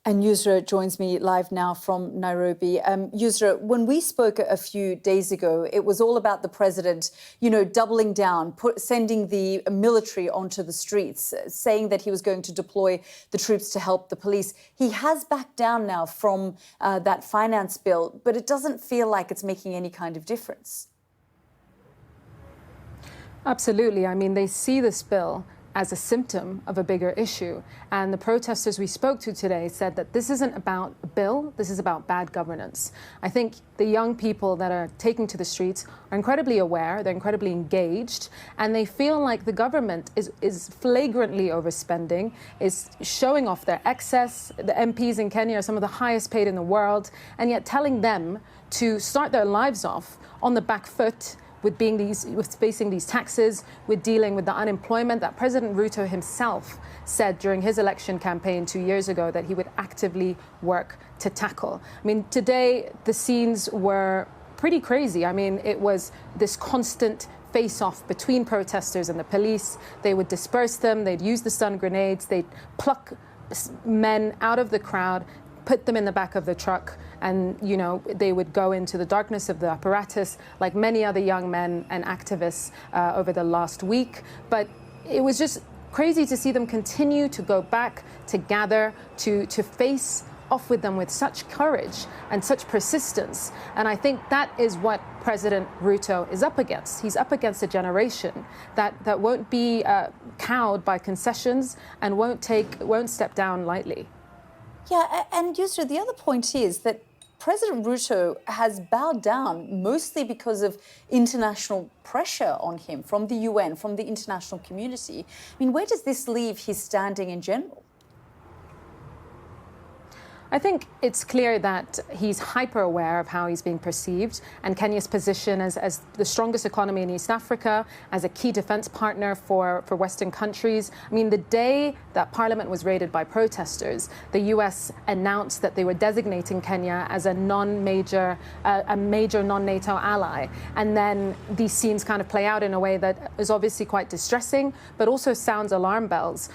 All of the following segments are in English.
And Yousra joins me live now from Nairobi. Yousra, when we spoke a few days ago, it was all about the president, doubling down, sending the military onto the streets, saying that he was going to deploy the troops to help the police. He has backed down now from that finance bill, but it doesn't feel like it's making any kind of difference. Absolutely. I mean, they see this bill as a symptom of a bigger issue. And the protesters we spoke to today said that this isn't about a bill, this is about bad governance. I think the young people that are taking to the streets are incredibly aware, they're incredibly engaged, and they feel like the government is flagrantly overspending, is showing off their excess. The MPs in Kenya are some of the highest paid in the world, and yet telling them to start their lives off on the back foot with facing these taxes, with dealing with the unemployment that President Ruto himself said during his election campaign 2 years ago that he would actively work to tackle. I mean, today the scenes were pretty crazy. I mean, it was this constant face-off between protesters and the police. They would disperse them, they'd use the stun grenades, they'd pluck men out of the crowd, put them in the back of the truck, and they would go into the darkness of the apparatus like many other young men and activists over the last week. But it was just crazy to see them continue to go back, to gather, to face off with them with such courage and such persistence. And I think that is what President Ruto is up against. He's up against a generation that won't be cowed by concessions and won't step down lightly. Yeah, and Yousra, the other point is that President Ruto has bowed down mostly because of international pressure on him from the UN, from the international community. I mean, where does this leave his standing in general? I think it's clear that he's hyper aware of how he's being perceived, and Kenya's position as the strongest economy in East Africa, as a key defense partner for Western countries. I mean, the day that Parliament was raided by protesters, the US announced that they were designating Kenya as a major non-NATO ally. And then these scenes kind of play out in a way that is obviously quite distressing, but also sounds alarm bells.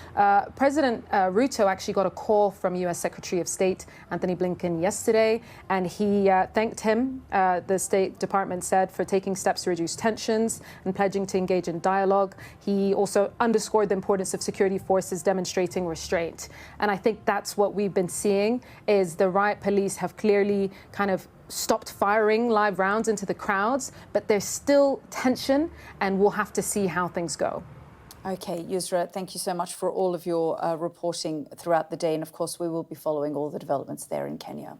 President Ruto actually got a call from US Secretary of State Anthony Blinken yesterday, and he thanked him, the State Department said, for taking steps to reduce tensions and pledging to engage in dialogue. He also underscored the importance of security forces demonstrating restraint. And I think that's what we've been seeing, is the riot police have clearly kind of stopped firing live rounds into the crowds, but there's still tension, and we'll have to see how things go. OK, Yousra, thank you so much for all of your reporting throughout the day. And of course, we will be following all the developments there in Kenya.